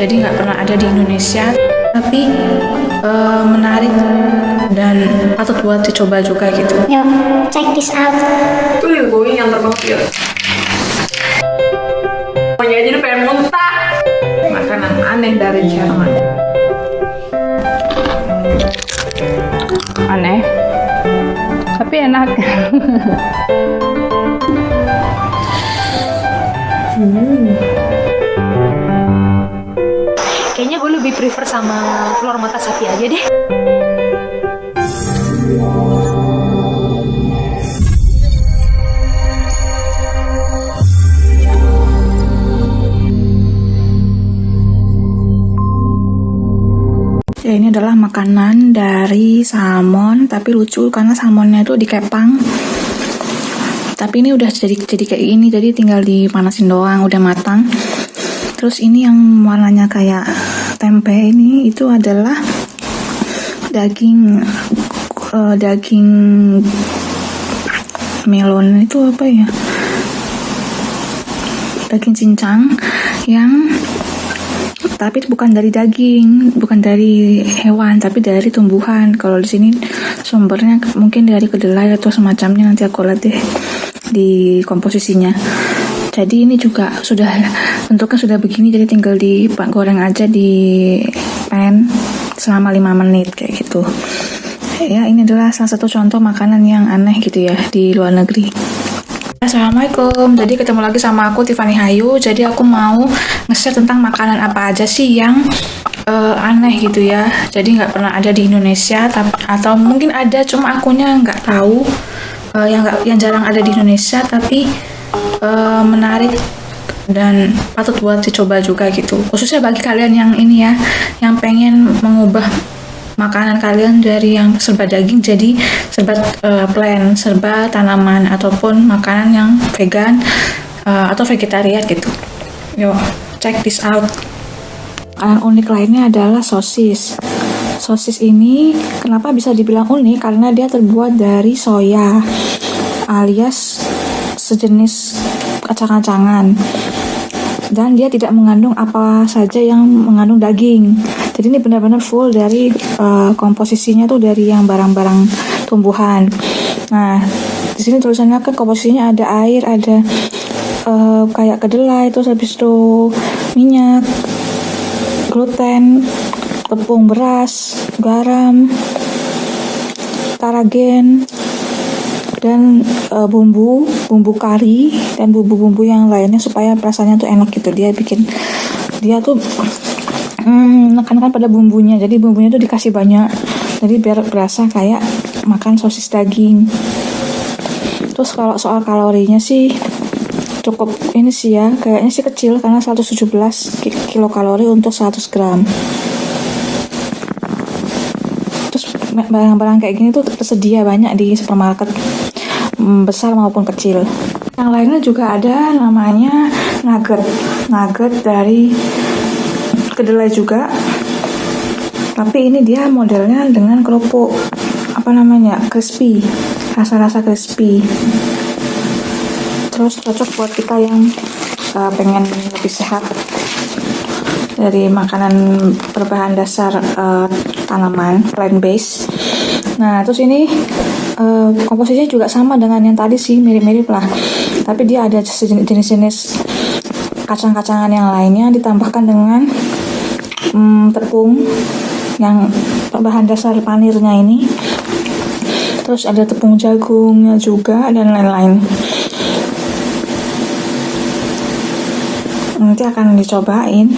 jadi nggak pernah ada di Indonesia, tapi menarik dan patut buat dicoba juga gitu. Yuk, check this out. Tuh lihat gue yang terbanget ya. Pokoknya aja udah pengen muntah. Makanan aneh dari Jerman. Aneh tapi enak. Kayaknya gue lebih prefer sama telur mata sapi aja deh. Ya, ini adalah makanan dari salmon, tapi lucu karena salmonnya itu dikepang. Tapi ini udah jadi kayak gini, jadi tinggal dipanasin doang, udah matang. Terus ini yang warnanya kayak tempe ini itu adalah daging melon itu apa ya? Daging cincang yang tapi bukan dari daging, bukan dari hewan, tapi dari tumbuhan. Kalau di sini sumbernya mungkin dari kedelai atau semacamnya, nanti aku lihat deh di komposisinya. Jadi ini juga sudah bentuknya sudah begini, jadi tinggal digoreng aja di pan selama 5 menit kayak gitu. Ya, ini adalah salah satu contoh makanan yang aneh gitu ya di luar negeri. Assalamualaikum, jadi ketemu lagi sama aku Tiffany Hayu. Jadi aku mau nge-share tentang makanan apa aja sih yang aneh gitu ya. Jadi nggak pernah ada di Indonesia, atau mungkin ada cuma akunya nggak tahu, yang jarang ada di Indonesia, tapi menarik dan patut buat dicoba juga gitu. Khususnya bagi kalian yang ini ya, yang pengen mengubah makanan kalian dari yang serba daging jadi serba plant, serba tanaman, ataupun makanan yang vegan atau vegetarian gitu. Yuk, check this out. Makanan unik lainnya adalah sosis. Sosis ini kenapa bisa dibilang unik? Karena dia terbuat dari soya alias sejenis kacang-kacangan, dan dia tidak mengandung apa saja yang mengandung daging. Jadi ini benar-benar full dari komposisinya tuh dari yang barang-barang tumbuhan. Nah, di sini tulisannya kan komposisinya ada air, ada kayak kedelai, terus habis itu minyak, gluten, tepung beras, garam, taragen, dan bumbu kari dan bumbu-bumbu yang lainnya supaya rasanya tuh enak gitu. Dia tuh menekankan pada bumbunya, jadi bumbunya tuh dikasih banyak, jadi biar berasa kayak makan sosis daging. Terus kalau soal kalorinya sih cukup ini sih ya, kayaknya sih kecil karena 117 kilokalori untuk 100 gram. Terus barang-barang kayak gini tuh tersedia banyak di supermarket, besar maupun kecil. Yang lainnya juga ada namanya nugget dari kedelai juga, tapi ini dia modelnya dengan kerupuk crispy, rasa crispy. Terus cocok buat kita yang pengen lebih sehat dari makanan berbahan dasar tanaman, plant based. Nah, terus ini komposisinya juga sama dengan yang tadi sih, mirip-mirip lah, tapi dia ada jenis-jenis kacang-kacangan yang lainnya ditambahkan dengan tepung yang bahan dasar panirnya ini, terus ada tepung jagungnya juga dan lain-lain. Nanti akan dicobain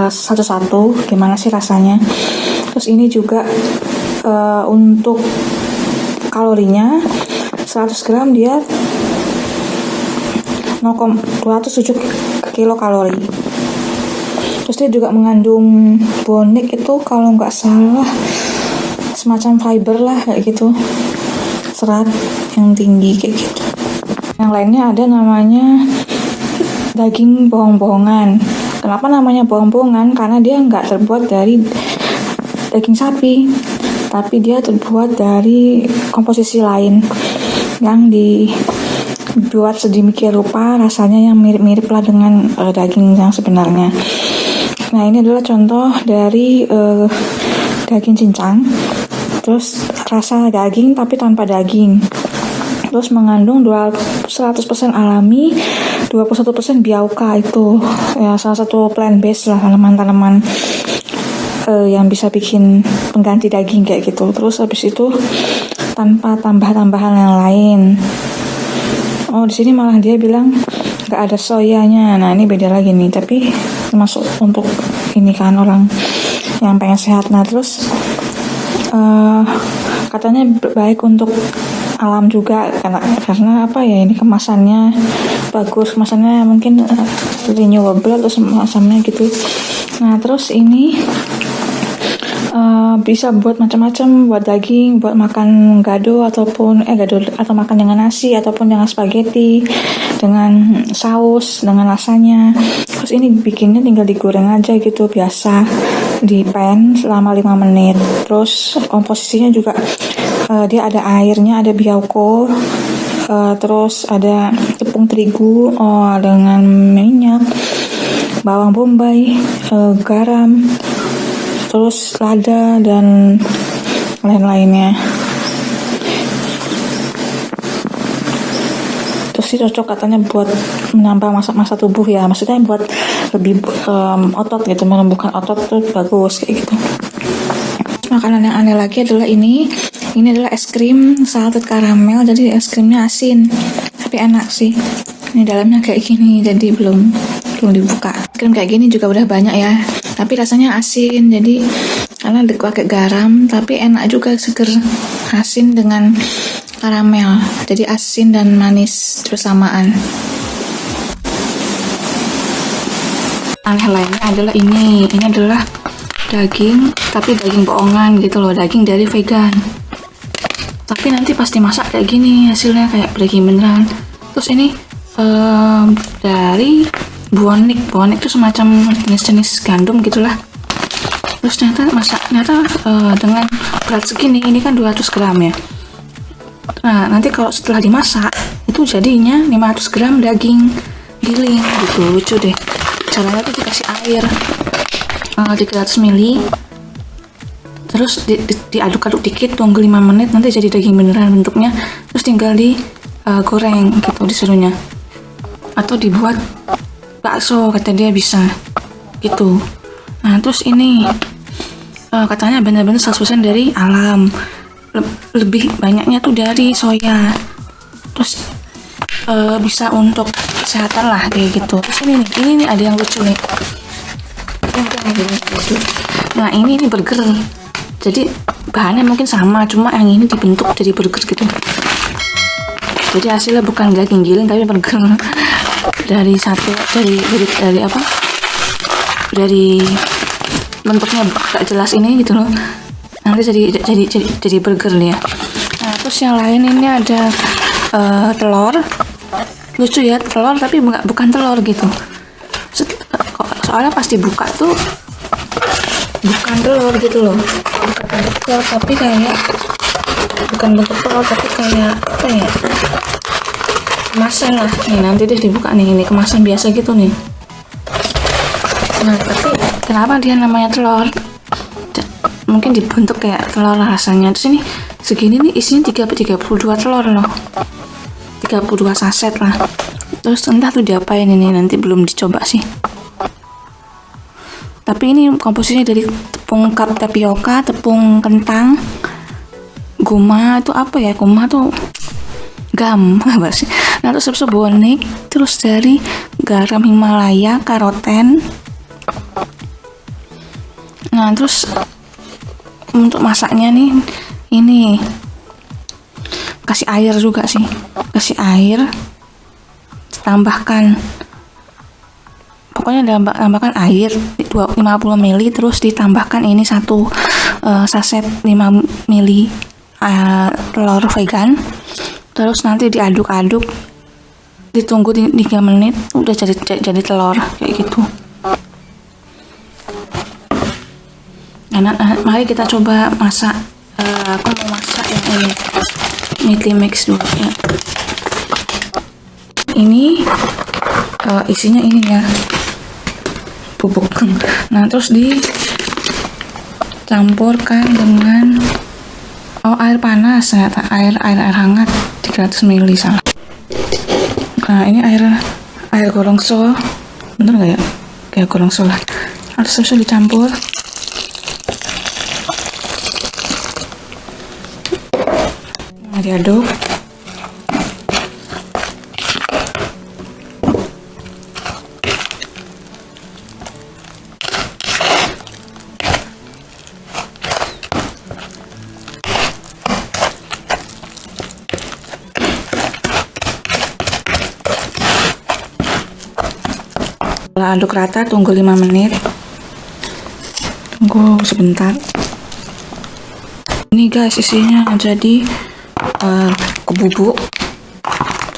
satu-satu gimana sih rasanya. Terus ini juga untuk kalorinya 100 gram dia 207 kilokalori. Terus dia juga mengandung bonik itu kalau nggak salah semacam fiber lah kayak gitu, serat yang tinggi kayak gitu. Yang lainnya ada namanya daging bohong-bohongan. Kenapa namanya bohong-bohongan? Karena dia nggak terbuat dari daging sapi, tapi dia terbuat dari komposisi lain yang dibuat sedemikian rupa rasanya yang mirip-mirip lah dengan daging yang sebenarnya. Nah, ini adalah contoh dari daging cincang. Terus rasa daging tapi tanpa daging. Terus mengandung 100% alami, 21% biauka, itu ya salah satu plant based lah, tanaman-tanaman yang bisa bikin pengganti daging kayak gitu. Terus habis itu tanpa tambah-tambahan yang lain. Oh, di sini malah dia bilang nggak ada soyanya. Nah, ini beda lagi nih, tapi termasuk untuk ini kan orang yang pengen sehat. Nah, terus katanya baik untuk alam juga, karena apa ya, ini kemasannya bagus, kemasannya mungkin renewable atau kemasannya gitu. Nah, terus ini bisa buat macam-macam, buat daging, buat makan gado ataupun gado atau makan dengan nasi ataupun dengan spaghetti, dengan saus, dengan rasanya. Terus ini bikinnya tinggal digoreng aja gitu biasa di pan selama 5 menit. Terus komposisinya juga dia ada airnya, ada biauko, terus ada tepung terigu dengan minyak, bawang bombay, garam, terus lada dan lain-lainnya. Terus sih cocok katanya buat menambah masa tubuh ya, maksudnya buat lebih otot gitu, menumbuhkan otot tuh bagus kayak gitu. Makanan yang aneh lagi adalah ini adalah es krim salted karamel, jadi es krimnya asin tapi enak sih. Ini dalamnya kayak gini, jadi belum dibuka. Es krim kayak gini juga udah banyak ya, tapi rasanya asin, jadi karena pakai garam tapi enak juga, seger, asin dengan karamel, jadi asin dan manis bersamaan. Aneh lainnya adalah ini adalah daging, tapi daging bohongan gitu loh, daging dari vegan. Tapi nanti pas dimasak kayak gini hasilnya, kayak daging beneran. Terus ini dari buonik itu semacam jenis-jenis gandum gitulah. Terus ternyata dengan berat segini, ini kan 200 gram ya. Nah, nanti kalau setelah dimasak itu jadinya 500 gram daging giling gitu. Lucu deh. Caranya tuh dikasih air 300 ml, terus diaduk-aduk dikit, tunggu 5 menit, nanti jadi daging beneran bentuknya. Terus tinggal goreng gitu disuruhnya, atau dibuat bakso kata dia bisa gitu. Nah, terus ini katanya benar-benar 100% dari alam, lebih banyaknya tuh dari soya. Terus bisa untuk kesehatan lah kayak gitu. Terus ini nih ada yang lucu nih. Nah, ini burger. Jadi bahannya mungkin sama, cuma yang ini dibentuk jadi burger gitu. Jadi hasilnya bukan daging giling tapi burger dari apa? Dari bentuknya gak jelas ini gitu loh. Nanti jadi burger nih ya. Nah, terus yang lain ini ada telur. Lucu ya, telur tapi bukan telur gitu. Soalnya pas dibuka tuh bukan telur gitu loh, bukan bentuk telur tapi kayak apa ya, kemasan lah. Nih nanti deh dibuka nih, ini kemasan biasa gitu nih. Nah, tapi kenapa dia namanya telur? Mungkin dibentuk kayak telur rasanya. Terus ini segini nih isinya 32 telur loh, 32 saset lah. Terus entah tuh diapain ini, nanti belum dicoba sih. Tapi ini komposisinya dari tepung tapioka, tepung kentang, guma itu apa ya? Guma tuh gam apa sih? Nah, terus susu bonik, terus dari garam Himalaya, karoten. Nah, terus untuk masaknya nih, ini kasih air juga sih, kasih air, tambahkan. Pokoknya tambahkan air 50 ml, terus ditambahkan ini satu saset 5 ml telur vegan. Terus nanti diaduk-aduk, ditunggu 3 menit, udah jadi telur kayak gitu. Nah, mari kita coba masak. Aku mau masak yang ini, Meaty Mix dulu ya. Ini isinya ini ya, bubuk. Nah, terus dicampurkan dengan air panas, ternyata air hangat 300 ml salah. Nah, ini air gorongso, bener nggak ya? Kayak gorongso lah. Harus dicampur. Nah, diaduk. Setelah aduk rata, tunggu 5 menit. Tunggu sebentar. Ini guys, isinya jadi bubuk.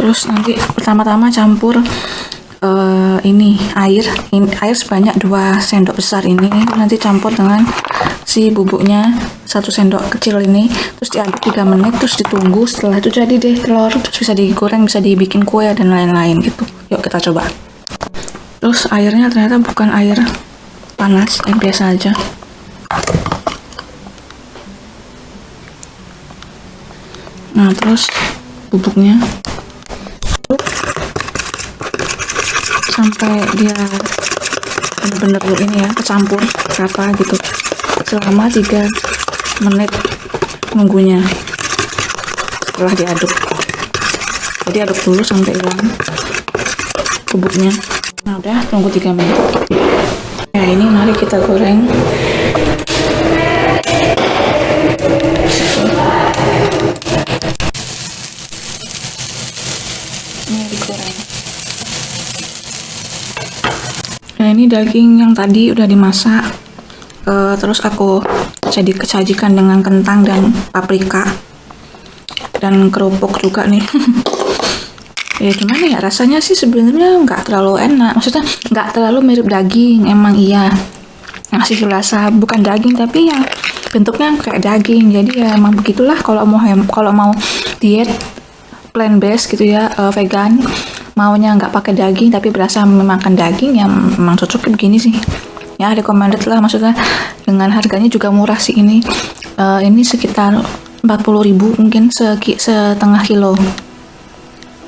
Terus nanti pertama-tama campur ini air sebanyak 2 sendok besar ini. Nanti campur dengan si bubuknya 1 sendok kecil ini. Terus diaduk 3 menit, terus ditunggu. Setelah itu jadi deh telur. Terus bisa digoreng, bisa dibikin kue dan lain-lain gitu. Yuk kita coba. Terus airnya ternyata bukan air panas, yang biasa aja. Nah, terus bubuknya sampai dia bener-bener ini ya, kecampur rata gitu. Selama 3 menit nunggunya setelah diaduk. Jadi aduk dulu sampai hilang bubuknya. Nah, udah, tunggu 3 menit. Nah, ini mari kita goreng. Ini digoreng. Nah, ini daging yang tadi udah dimasak. Terus aku sajikan dengan kentang dan paprika dan kerupuk juga nih. Ya gimana ya, rasanya sih sebenarnya nggak terlalu enak, maksudnya nggak terlalu mirip daging, emang iya masih rasa bukan daging tapi ya bentuknya kayak daging. Jadi ya emang begitulah kalau mau diet plant based gitu ya, vegan, maunya nggak pakai daging tapi berasa memakan daging, ya memang cocoknya begini sih ya, recommended lah. Maksudnya dengan harganya juga murah sih ini. Ini sekitar 40.000 mungkin setengah kilo,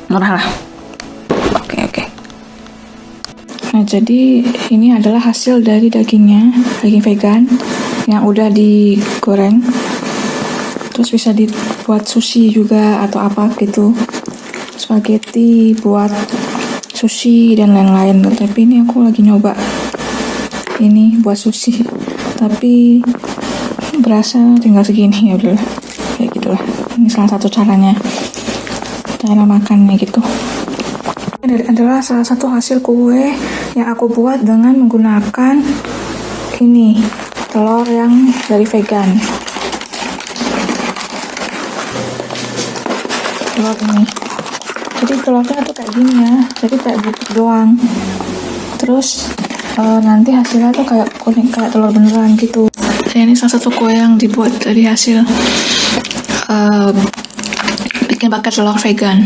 murah lah. Oke. Nah, jadi ini adalah hasil dari dagingnya, daging vegan yang udah digoreng. Terus bisa dibuat sushi juga atau apa gitu, spaghetti buat sushi dan lain-lain. Tapi ini aku lagi nyoba ini buat sushi, tapi berasa tinggal segini, ya udah kayak gitulah. Ini salah satu cara makannya gitu. Ini adalah salah satu hasil kue yang aku buat dengan menggunakan ini telur yang dari vegan. Telur ini. Jadi telurnya tuh kayak gini ya. Jadi kayak bubuk doang. Terus nanti hasilnya tuh kayak kuning, kayak telur beneran gitu. Ini salah satu kue yang dibuat dari hasil bikin pakai telur vegan.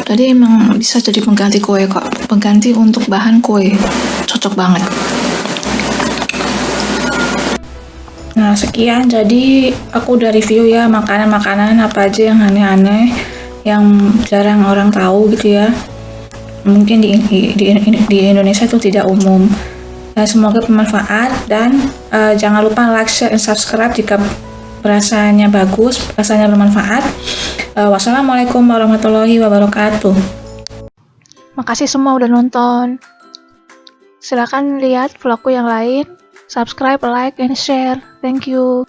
Jadi emang bisa jadi pengganti kue kok, pengganti untuk bahan kue, cocok banget. Nah, sekian, jadi aku udah review ya makanan-makanan apa aja yang aneh-aneh, yang jarang orang tahu gitu ya. Mungkin di Indonesia itu tidak umum. Nah, semoga bermanfaat dan jangan lupa like, share, dan subscribe jika rasanya bagus, rasanya bermanfaat. Wassalamualaikum warahmatullahi wabarakatuh. Makasih semua udah nonton. Silakan lihat vlogku yang lain. Subscribe, like, and share. Thank you.